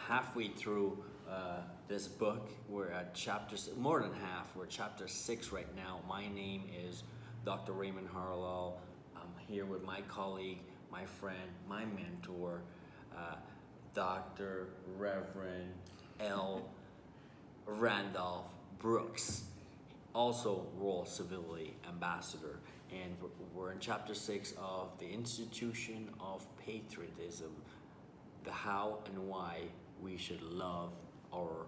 halfway through this book. We're at more than half. We're chapter 6 right now. My name is Dr. Raymond Harlow. I'm here with my colleague, my friend, my mentor, Dr. Reverend L. Randolph Brooks, also Royal Civility Ambassador. And we're in chapter 6 of the Institution of Patriotism, the how and why we should love our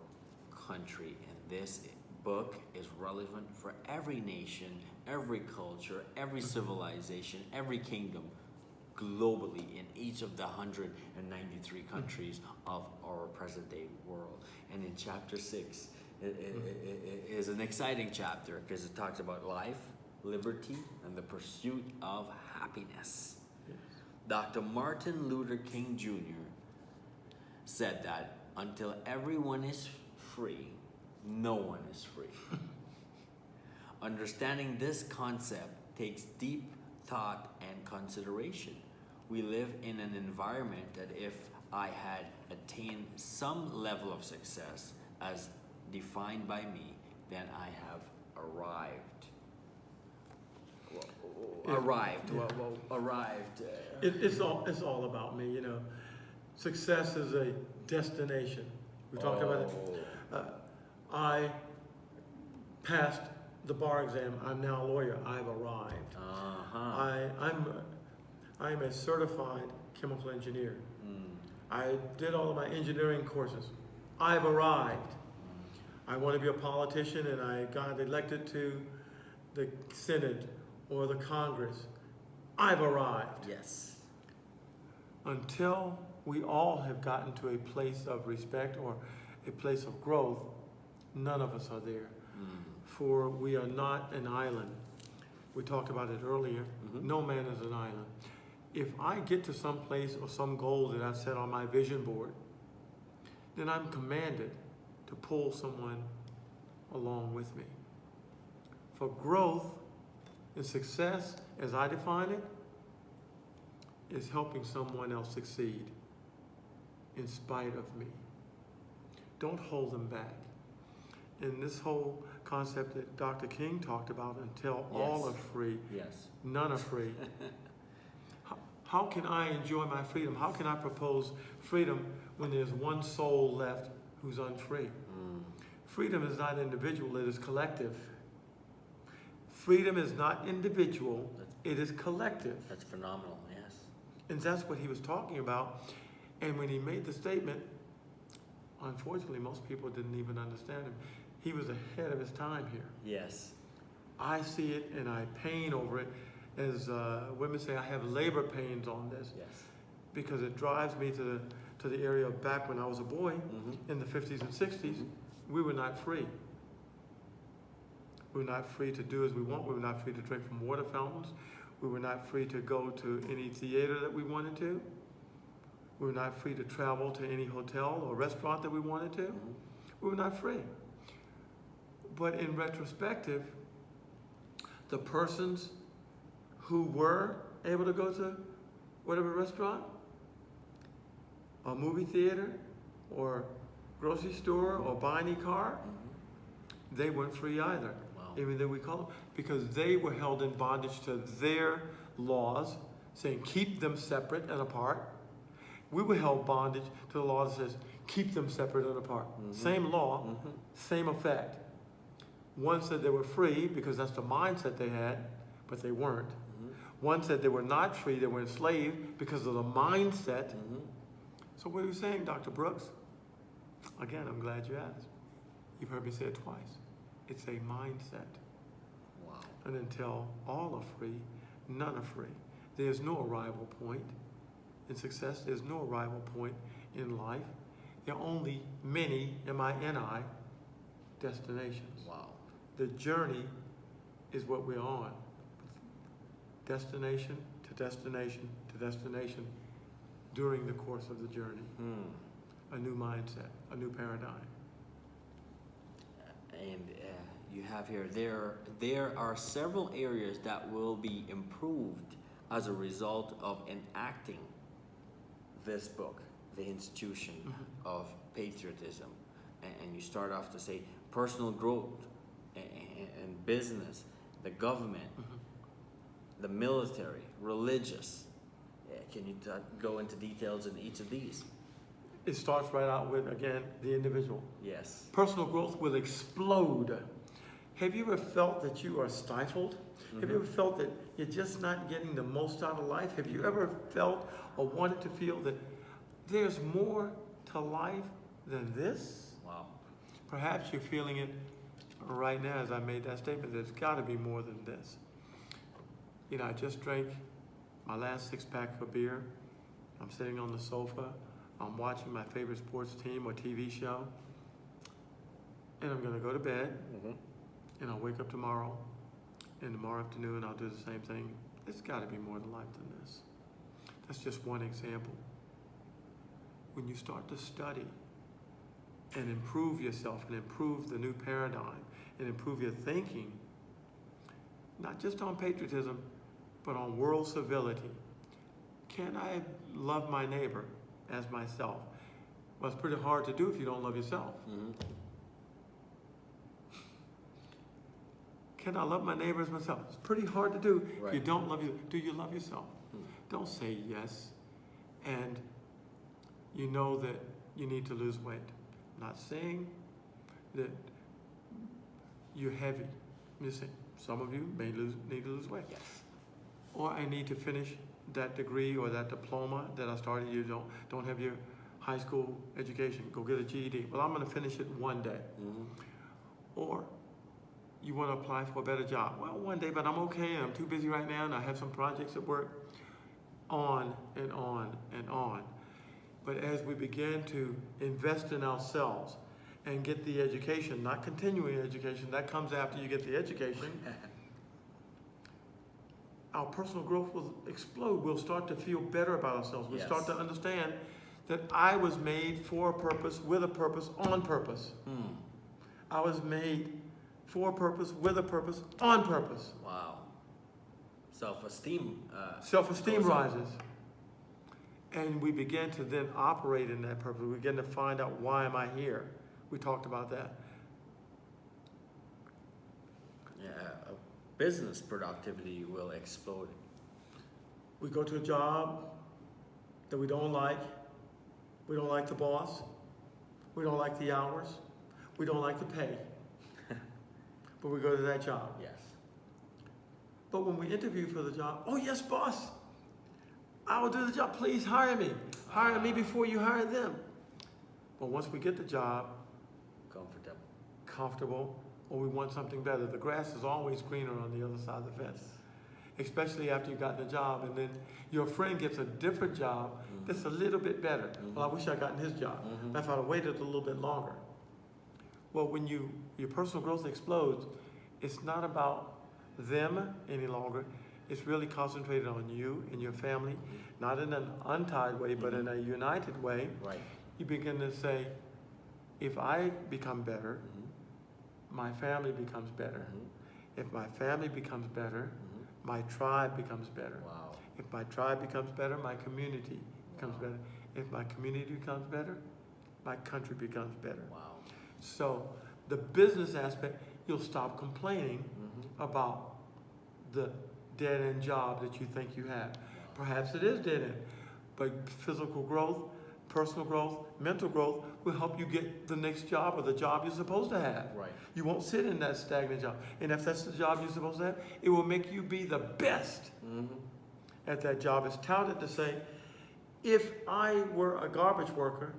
country. And this book is relevant for every nation, every culture, every civilization, every kingdom globally in each of the 193 countries of our present day world. And in chapter 6 it is an exciting chapter because it talks about life, liberty, and the pursuit of happiness. Yes. Dr. Martin Luther King Jr. said that until everyone is free, no one is free. Understanding this concept takes deep thought and consideration. We live in an environment that if I had attained some level of success as defined by me, then I have arrived. It's all about me, you know. Success is a destination. We talked about it. I passed the bar exam. I'm now a lawyer. I've arrived. I'm a certified chemical engineer. I did all of my engineering courses. I've arrived. I want to be a politician, and I got elected to the Senate or the Congress. I've arrived. Yes. Until we all have gotten to a place of respect or a place of growth, none of us are there. For we are not an island. We talked about it earlier. No man is an island. If I get to some place or some goal that I've set on my vision board, then I'm commanded to pull someone along with me. For growth and success, as I define it, is helping someone else succeed in spite of me. Don't hold them back. And this whole concept that Dr. King talked about, until all are free, none are free. How can I enjoy my freedom? How can I propose freedom when there's one soul left who's unfree? Freedom is not individual, it is collective. Freedom is not individual, it is collective. That's phenomenal, yes. And that's what he was talking about. And when he made the statement, unfortunately, most people didn't even understand him. He was ahead of his time here. Yes. I see it and I pain over it. As women say, I have labor pains on this. Yes. Because it drives me to the area of back when I was a boy in the 50s and 60s. We were not free. We were not free to do as we want. We were not free to drink from water fountains. We were not free to go to any theater that we wanted to. We were not free to travel to any hotel or restaurant that we wanted to. We were not free. But in retrospective, the persons who were able to go to whatever restaurant, or movie theater, or grocery store, or buy any car, they weren't free either. Wow. Even though we call them, because they were held in bondage to their laws, saying keep them separate and apart. We were held bondage to the law that says keep them separate and apart. Same law, same effect. One said they were free because that's the mindset they had, but they weren't. One said they were not free, they were enslaved because of the mindset. So what are you saying, Dr. Brooks? Again, I'm glad you asked. You've heard me say it twice. It's a mindset. Wow. And until all are free, none are free. There's no arrival point in success. There's no arrival point in life. There are only many, M-I-N-I, destinations. Wow. The journey is what we're on. Destination to destination to destination during the course of the journey. A new mindset, a new paradigm. And you have here, there are several areas that will be improved as a result of enacting this book, the institution of patriotism, and you start off to say personal growth and business, the government, the military, religious. Can you go into details in each of these? It starts right out with, again, the individual. Yes. Personal growth will explode. Have you ever felt that you are stifled? Have you ever felt that you're just not getting the most out of life? Have you ever felt or wanted to feel that there's more to life than this? Wow. Perhaps you're feeling it right now as I made that statement. There's got to be more than this. You know, I just drank my last 6-pack of beer. I'm sitting on the sofa. I'm watching my favorite sports team or TV show. And I'm going to go to bed. And I'll wake up tomorrow. And tomorrow afternoon, I'll do the same thing. It's got to be more to life than this. That's just one example. When you start to study and improve yourself and improve the new paradigm and improve your thinking, not just on patriotism, but on world civility. Can I love my neighbor as myself? Well, it's pretty hard to do if you don't love yourself. Can I love my neighbor as myself? It's pretty hard to do if you don't love you. Do you love yourself? Don't say yes. And you know that you need to lose weight. I'm not saying that you're heavy. I'm just saying some of you may need to lose weight. Yes. Or I need to finish that degree or that diploma that I started. You don't have your high school education. Go get a GED. Well, I'm going to finish it one day. Or you want to apply for a better job. Well, one day, but I'm okay, and I'm too busy right now, and I have some projects at work. On and on and on. But as we begin to invest in ourselves and get the education, not continuing education, that comes after you get the education, our personal growth will explode. We'll start to feel better about ourselves. We'll start to understand that I was made for a purpose, with a purpose, on purpose. I was made for a purpose, with a purpose, on purpose. Wow. Self-esteem. Self-esteem rises. And we begin to then operate in that purpose. We begin to find out, why am I here? We talked about that. Yeah, business productivity will explode. We go to a job that we don't like. We don't like the boss. We don't like the hours. We don't like the pay. But we go to that job. Yes. But when we interview for the job, oh yes, boss, I will do the job. Please hire me. Hire me before you hire them. But once we get the job, comfortable, or we want something better, the grass is always greener on the other side of the fence. Especially after you've gotten a job, and then your friend gets a different job that's a little bit better. Well, I wish I'd gotten his job. If I'd waited a little bit longer. Well, when your personal growth explodes, it's not about them any longer. It's really concentrated on you and your family, not in an untied way, but in a united way. Right. You begin to say, if I become better, my family becomes better. If my family becomes better, my tribe becomes better. Wow. If my tribe becomes better, my community becomes better. If my community becomes better, my country becomes better. Wow. So the business aspect, you'll stop complaining about the dead-end job that you think you have. Perhaps it is dead-end, but physical growth, personal growth, mental growth will help you get the next job or the job you're supposed to have. Right. You won't sit in that stagnant job. And if that's the job you're supposed to have, it will make you be the best at that job. It's touted to say, if I were a garbage worker,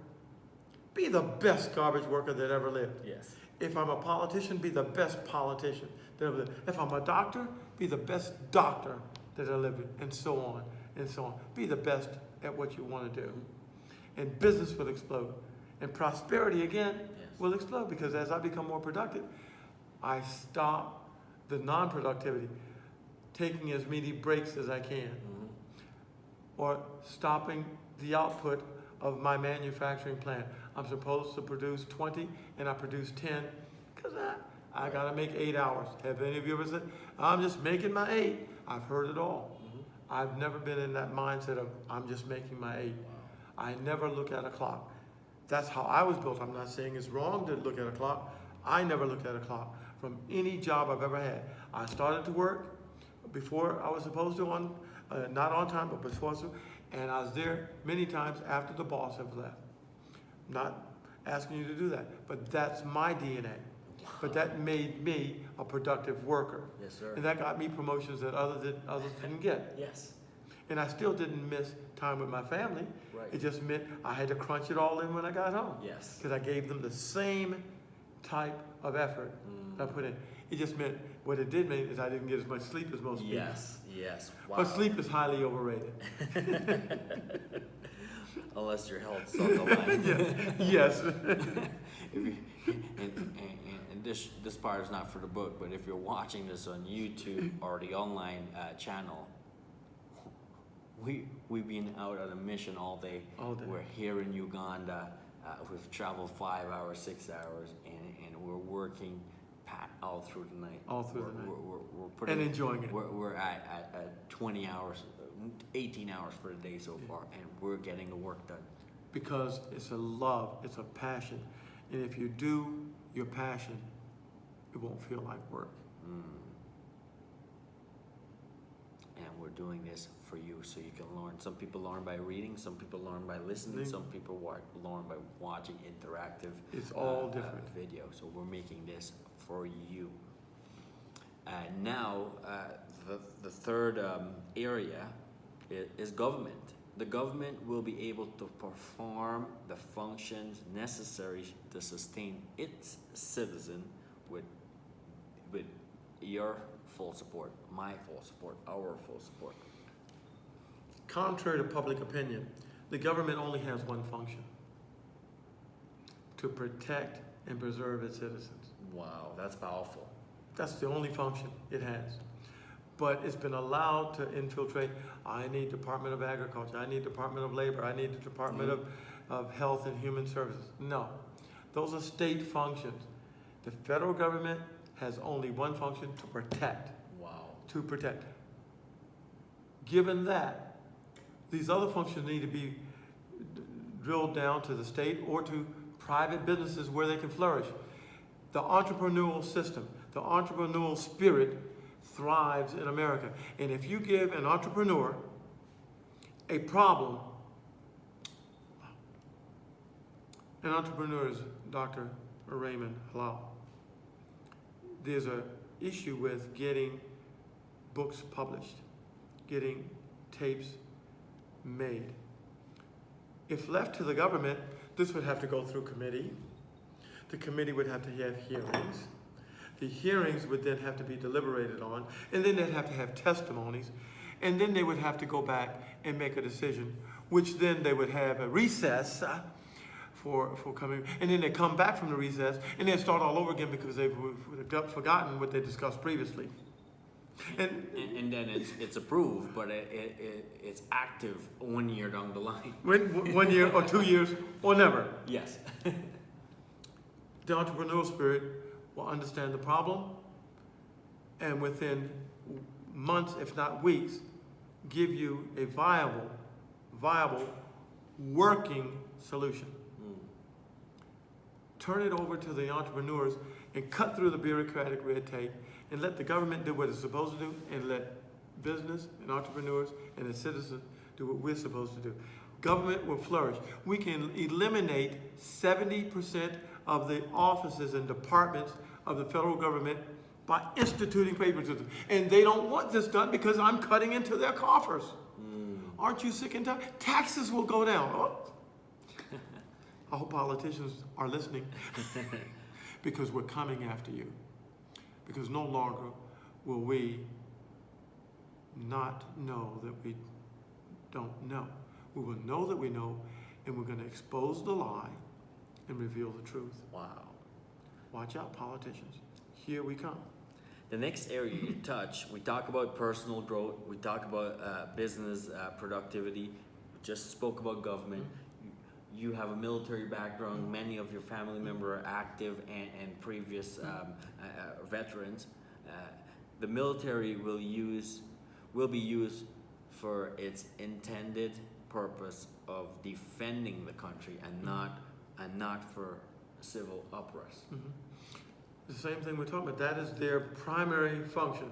be the best garbage worker that ever lived. Yes. If I'm a politician, be the best politician that ever lived. If I'm a doctor, be the best doctor that ever lived, and so on and so on. Be the best at what you want to do. And business will explode. And prosperity, again, will explode, because as I become more productive, I stop the non-productivity, taking as many breaks as I can, or stopping the output of my manufacturing plant. I'm supposed to produce 20 and I produce 10 because I got to make 8 hours. Have any of you ever said, I'm just making my 8? I've heard it all. I've never been in that mindset of, I'm just making my 8. I never look at a clock. That's how I was built. I'm not saying it's wrong to look at a clock. I never looked at a clock from any job I've ever had. I started to work before I was supposed to, not on time, but before, and I was there many times after the boss have left. Not asking you to do that, but that's my DNA. But that made me a productive worker. Yes, sir. And that got me promotions that others didn't get. Yes. And I still didn't miss time with my family. Right. It just meant I had to crunch it all in when I got home. Yes. Because I gave them the same type of effort that I put in. It just meant, what it did mean is I didn't get as much sleep as most people. Yes. Yes. Wow. But sleep is highly overrated. Unless your health's on the line. Yes. And this part is not for the book, but if you're watching this on YouTube or the online channel, we've been out on a mission all day. All day. We're here in Uganda. We've traveled 5 hours, 6 hours, and we're working all through the night. All through the night. We're putting, And enjoying it. We're at 20 hours, 18 hours for the day so far, and we're getting the work done. Because it's a love, it's a passion. And if you do your passion, it won't feel like work. And we're doing this for you so you can learn. Some people learn by reading, some people learn by listening, some people learn by watching interactive It's all different. video. So we're making this for you. Now, the third area is government. The government will be able to perform the functions necessary to sustain its citizen with your full support, my full support, our full support. Contrary to public opinion, the government only has one function: to protect and preserve its citizens. Wow, that's powerful. That's the only function it has. But it's been allowed to infiltrate. I need Department of Agriculture, I need Department of Labor, I need the Department of Health and Human Services. No, those are state functions. The federal government has only one function: to protect. Wow. To protect. Given that, these other functions need to be drilled down to the state or to private businesses where they can flourish. The entrepreneurial system, the entrepreneurial spirit thrives in America. And if you give an entrepreneur a problem, an entrepreneur is Dr. Raymond Halal. There's an issue with getting books published, getting tapes made. If left to the government, this would have to go through committee. The committee would have to have hearings. The hearings would then have to be deliberated on, and then they'd have to have testimonies, and then they would have to go back and make a decision, which then they would have a recess for coming, and then they come back from the recess, and then start all over again because they've forgotten what they discussed previously. And then it's approved, but it's active 1 year down the line. 1 year or 2 years or never. Yes. The entrepreneurial spirit will understand the problem, and within months, if not weeks, give you a viable, working solution. Turn it over to the entrepreneurs and cut through the bureaucratic red tape and let the government do what it's supposed to do, and let business and entrepreneurs and the citizens do what we're supposed to do. Government will flourish. We can eliminate 70% of the offices and departments of the federal government by instituting favoritism. And they don't want this done because I'm cutting into their coffers. Aren't you sick and tired? Taxes will go down. Oh. I hope politicians are listening because we're coming after you. Because no longer will we not know that we don't know. We will know that we know, and we're going to expose the lie and reveal the truth. Wow. Watch out, politicians. Here we come. The next area you touch, we talk about personal growth, we talk about business productivity, we just spoke about government. You have a military background, many of your family members are active and previous veterans. The military will be used for its intended purpose of defending the country and not for civil uprising. Mhm. The same thing we're talking about. That is their primary function.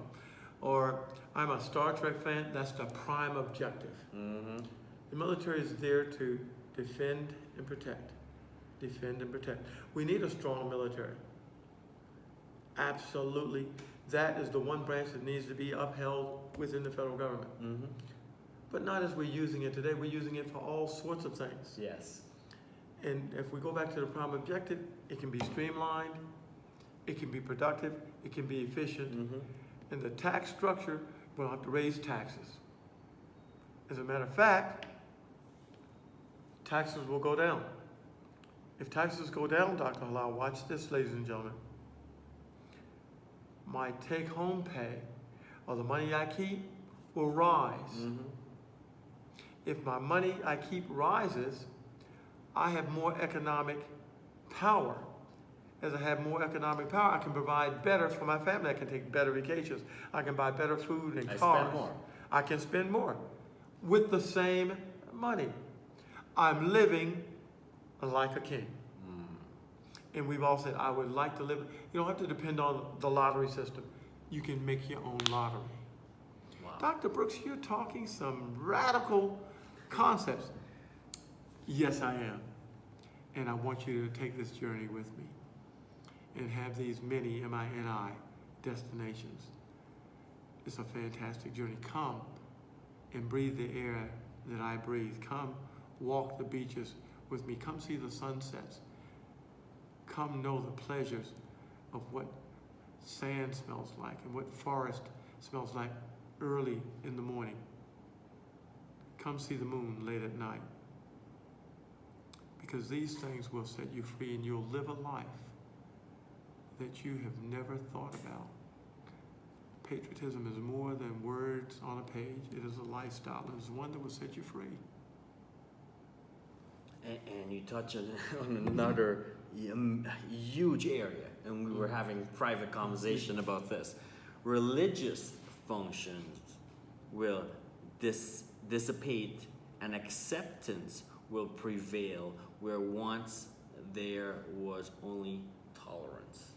Or I'm a Star Trek fan. That's the prime objective. Mm-hmm. The military is there to defend and protect. Defend and protect. We need a strong military. Absolutely. That is the one branch that needs to be upheld within the federal government. Mm-hmm. But not as we're using it today. We're using it for all sorts of things. Yes. And if we go back to the prime objective, it can be streamlined, it can be productive, it can be efficient. Mm-hmm. And the tax structure will have to raise taxes. As a matter of fact, taxes will go down. If taxes go down, Dr. Halal, watch this, ladies and gentlemen. My take-home pay, or the money I keep, will rise. Mm-hmm. If my money I keep rises, I have more economic power. As I have more economic power, I can provide better for my family. I can take better vacations. I can buy better food and cars. Spend more. I can spend more with the same money. I'm living like a king. And we've all said, I would like to live. You don't have to depend on the lottery system. You can make your own lottery. Wow. Dr. Brooks, you're talking some radical concepts. Yes, I am. And I want you to take this journey with me and have these many M-I-N-I destinations. It's a fantastic journey. Come and breathe the air that I breathe. Come walk the beaches with me. Come see the sunsets. Come know the pleasures of what sand smells like and what forest smells like early in the morning. Come see the moon late at night. Because these things will set you free and you'll live a life that you have never thought about. Patriotism is more than words on a page. It is a lifestyle. It is one that will set you free. And you touch on another huge area, and we were having private conversation about this. Religious functions will dissipate, and acceptance will prevail where once there was only tolerance.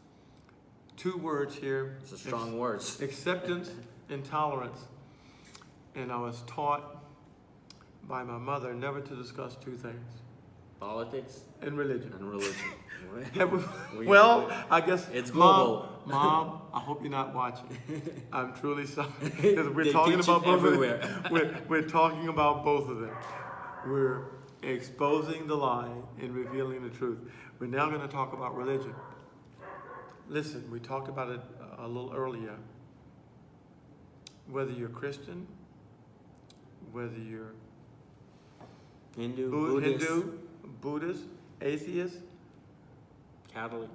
Two words here. It's a strong words. Acceptance and tolerance. And I was taught by my mother never to discuss two things. Politics And religion. and religion. Well, I guess it's global. Mom, I hope you're not watching. I'm truly sorry. Because we're They talking teach about it both everywhere. of them. We're talking about both of them. We're exposing the lie and revealing the truth. We're now going to talk about religion. Listen, we talked about it a little earlier. Whether you're Christian, whether you're Hindu, Buddhist, atheist, Catholic,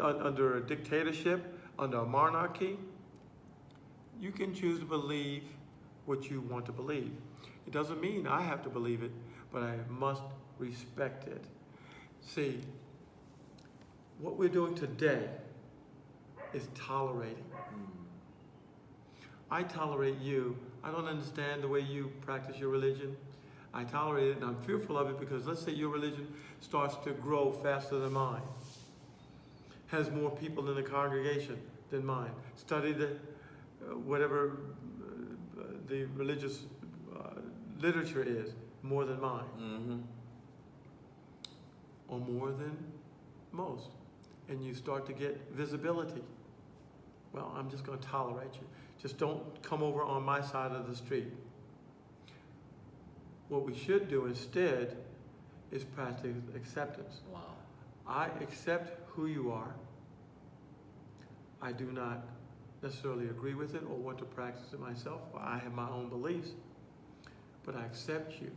under a dictatorship, under a monarchy, you can choose to believe what you want to believe. It doesn't mean I have to believe it, but I must respect it. See, what we're doing today is tolerating. I tolerate you. I don't understand the way you practice your religion. I tolerate it, and I'm fearful of it because let's say your religion starts to grow faster than mine, has more people in the congregation than mine, study the whatever the religious literature is more than mine, Mm-hmm. or more than most, and you start to get visibility. Well, I'm just going to tolerate you. Just don't come over on my side of the street. What we should do instead is practice acceptance. Wow. I accept who you are. I do not necessarily agree with it or want to practice it myself. I have my own beliefs. But I accept you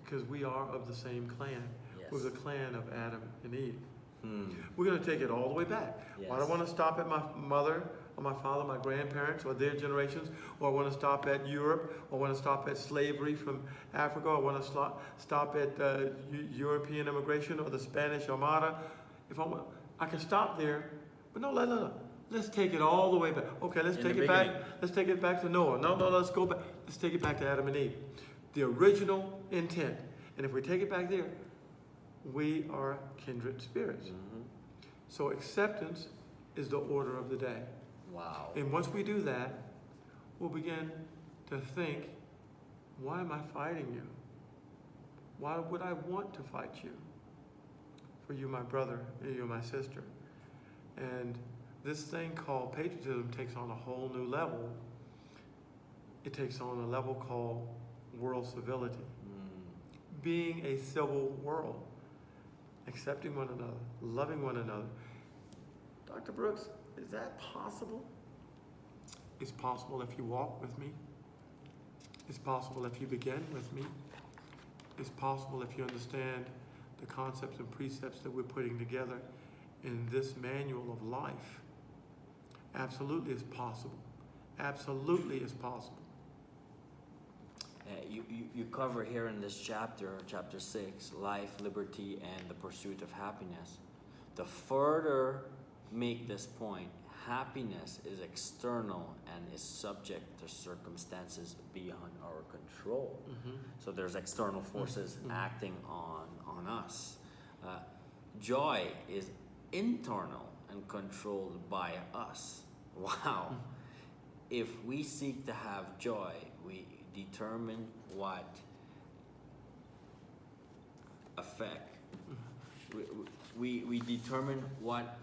because we are of the same clan. Yes. We're the clan of Adam and Eve. Hmm. We're going to take it all the way back. Yes. I don't want to stop at my mother or my father, my grandparents, or their generations, or I want to stop at Europe, or I want to stop at slavery from Africa, or I want to stop at European immigration or the Spanish Armada. If I want, I can stop there, but no. Let's take it all the way back. Okay, let's take it back. Let's take it back to Noah. No, let's go back. Let's take it back to Adam and Eve. the original intent. And if we take it back there, we are kindred spirits. Mm-hmm. So acceptance is the order of the day. Wow. And once we do that, we'll begin to think, why am I fighting you? Why would I want to fight you? For you, my brother, and you, my sister. And this thing called patriotism takes on a whole new level. It takes on a level called world civility. Being a civil world. Accepting one another, loving one another. Dr. Brooks, is that possible? It's possible if you walk with me. It's possible if you begin with me. It's possible if you understand the concepts and precepts that we're putting together in this manual of life. Absolutely is possible. Absolutely is possible. You cover here in this chapter 6, life, liberty, and the pursuit of happiness. To further make this point, happiness is external and is subject to circumstances beyond our control. Mm-hmm. So there's external forces Mm-hmm. acting on us. Joy is internal and controlled by us. Wow. Mm-hmm. If we seek to have joy, we determine what affect. We determine what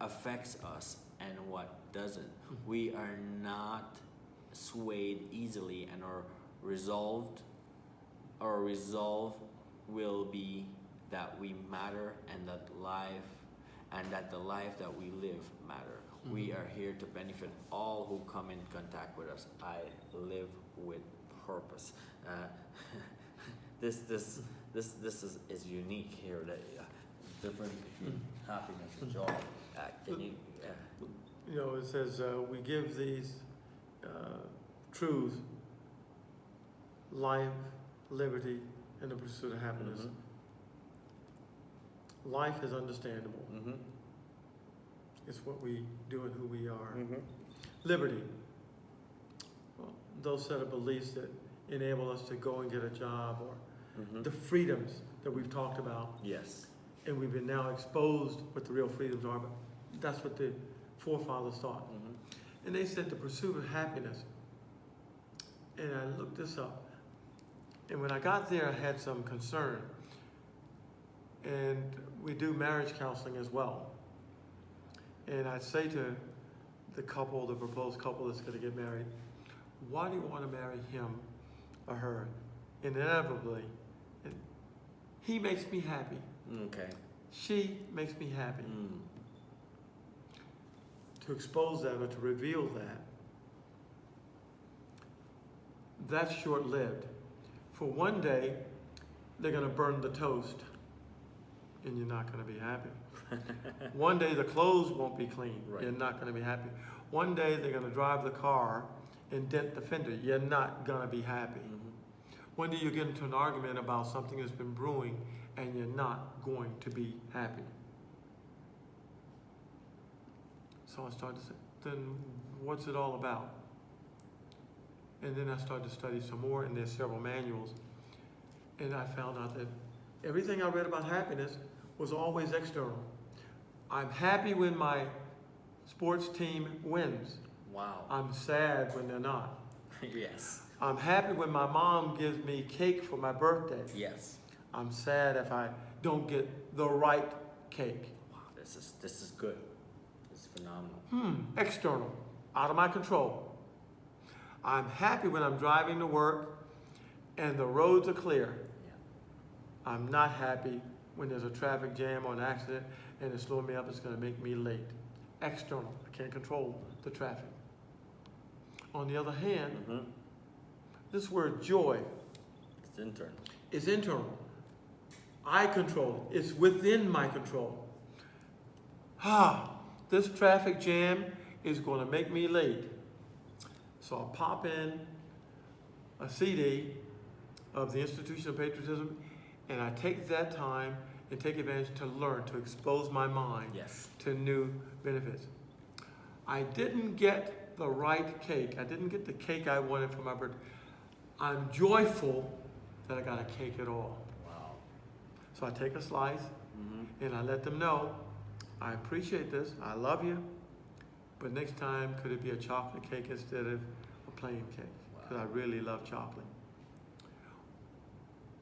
affects us and what doesn't. We are not swayed easily, and our resolve will be that we matter, and that the life that we live matter. Mm-hmm. We are here to benefit all who come in contact with us. I live with purpose. This is unique here. That difference between happiness and joy. Can you? You know, it says we give these truths, life, liberty, and the pursuit of happiness. Mhm. Life is understandable. Mm-hmm. It's what we do and who we are. Mm-hmm. Liberty. Well, those set of beliefs that enable us to go and get a job, or Mm-hmm. the freedoms that we've talked about, Yes. and we've been now exposed what the real freedoms are, but that's what the forefathers thought. Mm-hmm. And they said the pursuit of happiness. And I looked this up. And when I got there, I had some concern. And we do marriage counseling as well. And I'd say to the couple, the proposed couple that's going to get married, why do you want to marry him or her? Inevitably, he makes me happy. Okay. She makes me happy. Mm. To expose that or to reveal that, that's short-lived. For one day, they're going to burn the toast, and you're not going to be happy. One day, the clothes won't be clean. Right. You're not going to be happy. One day, they're going to drive the car and dent the fender. You're not going to be happy. Mm-hmm. One day, you get into an argument about something that's been brewing, and you're not going to be happy. So I started to say, then what's it all about? And then I started to study some more, and there's several manuals. And I found out that everything I read about happiness was always external. I'm happy when my sports team wins. Wow. I'm sad when they're not. Yes. I'm happy when my mom gives me cake for my birthday. Yes. I'm sad if I don't get the right cake. Wow. This is good. This is phenomenal. External, out of my control. I'm happy when I'm driving to work and the roads are clear. Yeah. I'm not happy when there's a traffic jam or an accident and it's slowing me up, it's going to make me late. External, I can't control the traffic. On the other hand, Mm-hmm. this word joy It's internal. is internal. I control it. It's within my control. This traffic jam is going to make me late. So I'll pop in a CD of the Institution of Patriotism, and I take that time and take advantage to learn, to expose my mind Yes. to new benefits. I didn't get the right cake. I didn't get the cake I wanted for my birthday. I'm joyful that I got a cake at all. Wow. So I take a slice Mm-hmm. and I let them know, I appreciate this, I love you, but next time could it be a chocolate cake instead of a plain cake? Because I really love chocolate.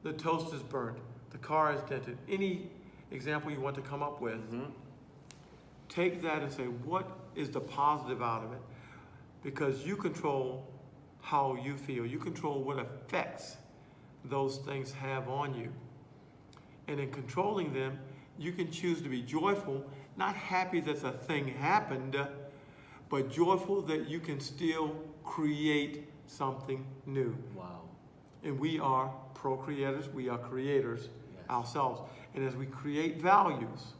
The toast is burnt, the car is dented. Any example you want to come up with, Mm-hmm. take that and say, what is the positive out of it? Because you control how you feel. You control what effects those things have on you. And in controlling them, you can choose to be joyful, not happy that the thing happened, but joyful that you can still create something new. Wow. And we are procreators, we are creators Yes. ourselves. And as we create values,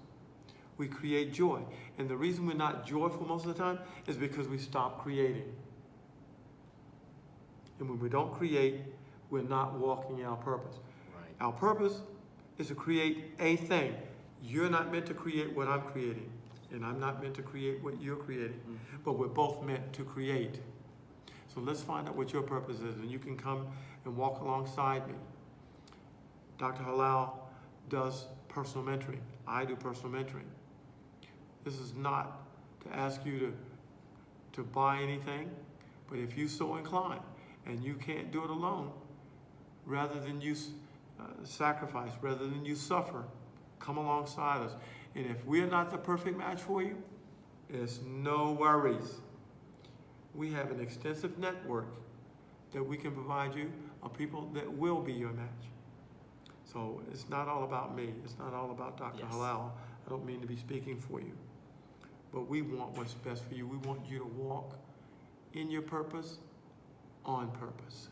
we create joy. And the reason we're not joyful most of the time is because we stop creating. And when we don't create, we're not walking in our purpose. Right. Our purpose is to create a thing. You're not meant to create what I'm creating, and I'm not meant to create what you're creating, Mm-hmm. but we're both meant to create. So let's find out what your purpose is, and you can come and walk alongside me. Dr. Halal does personal mentoring. I do personal mentoring. This is not to ask you to buy anything, but if you so incline and you can't do it alone, rather than you sacrifice, rather than you suffer, come alongside us. And if we're not the perfect match for you, it's no worries. We have an extensive network that we can provide you of people that will be your match. So it's not all about me. It's not all about Dr. Yes. Halal. I don't mean to be speaking for you. But we want what's best for you. We want you to walk in your purpose, on purpose.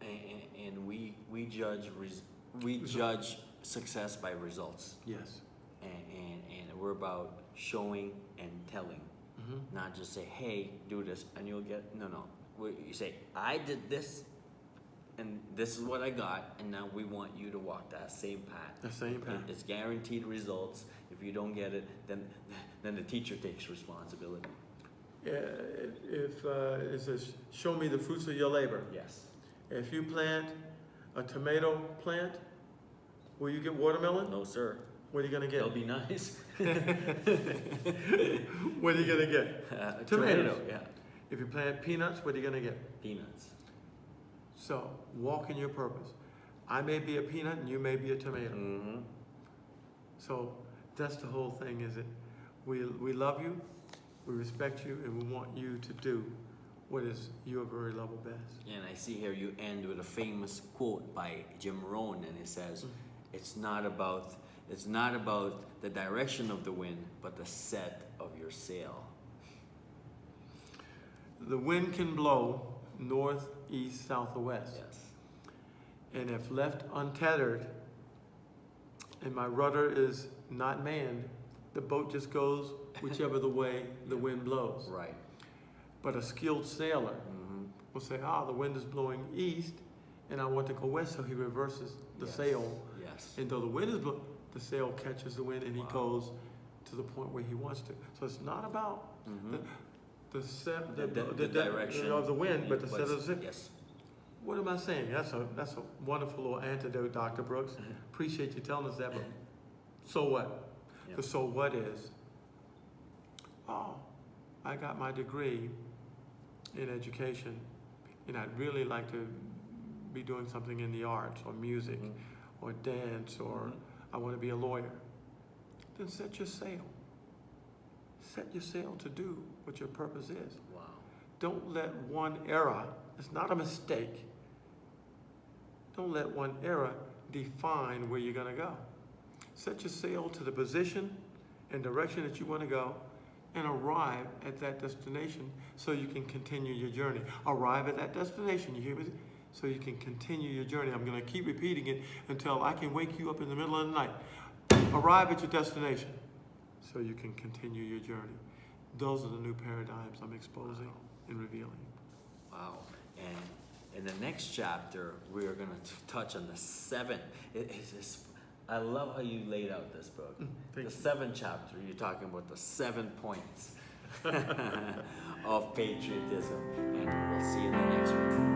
And we judge success by results. Yes. And we're about showing and telling. Mm-hmm. Not just say, hey, do this, and you'll get, no. You say, I did this, and this is what I got, and now we want you to walk that same path. The same path. It's guaranteed results. If you don't get it, then the teacher takes responsibility. If it says, show me the fruits of your labor. Yes. If you plant a tomato plant, will you get watermelon? No, sir. What are you going to It'll get? be nice. What are you going to get? Tomato, yeah. If you plant peanuts, what are you going to get? Peanuts. So, walk in your purpose. I may be a peanut and you may be a tomato. Mm-hmm. So, that's the whole thing, is it? We love you, we respect you, and we want you to do what is your very level best. And I see here you end with a famous quote by Jim Rohn, and it says, it's not about the direction of the wind, but the set of your sail. The wind can blow north, east, south, or west. Yes. And if left untethered, and my rudder is not manned, the boat just goes whichever the way the wind blows. Right. But a skilled sailor Mm-hmm. will say, the wind is blowing east, and I want to go west, so he reverses the Yes. sail. Yes. And though the wind is blowing, the sail catches the wind, and Wow. he goes to the point where he wants to. So it's not about Mm-hmm. the direction of the wind, but the set of the sail. Yes. What am I saying? That's a wonderful little antidote, Dr. Brooks. Appreciate you telling us that, but so what? Yeah. The so what is, I got my degree in education, and I'd really like to be doing something in the arts or music or dance, or I want to be a lawyer. Then set your sail. Set your sail to do what your purpose is. Wow. Don't let one error, it's not a mistake. Don't let one error define where you're going to go. Set your sail to the position and direction that you want to go, and arrive at that destination so you can continue your journey. Arrive at that destination, you hear me? So you can continue your journey. I'm going to keep repeating it until I can wake you up in the middle of the night. Arrive at your destination so you can continue your journey. Those are the new paradigms I'm exposing and revealing. Wow. And in the next chapter, we are going to touch on the seven. I love how you laid out this book. Thank The you. seventh chapter, you're talking about the 7 points of patriotism. And we'll see you in the next one.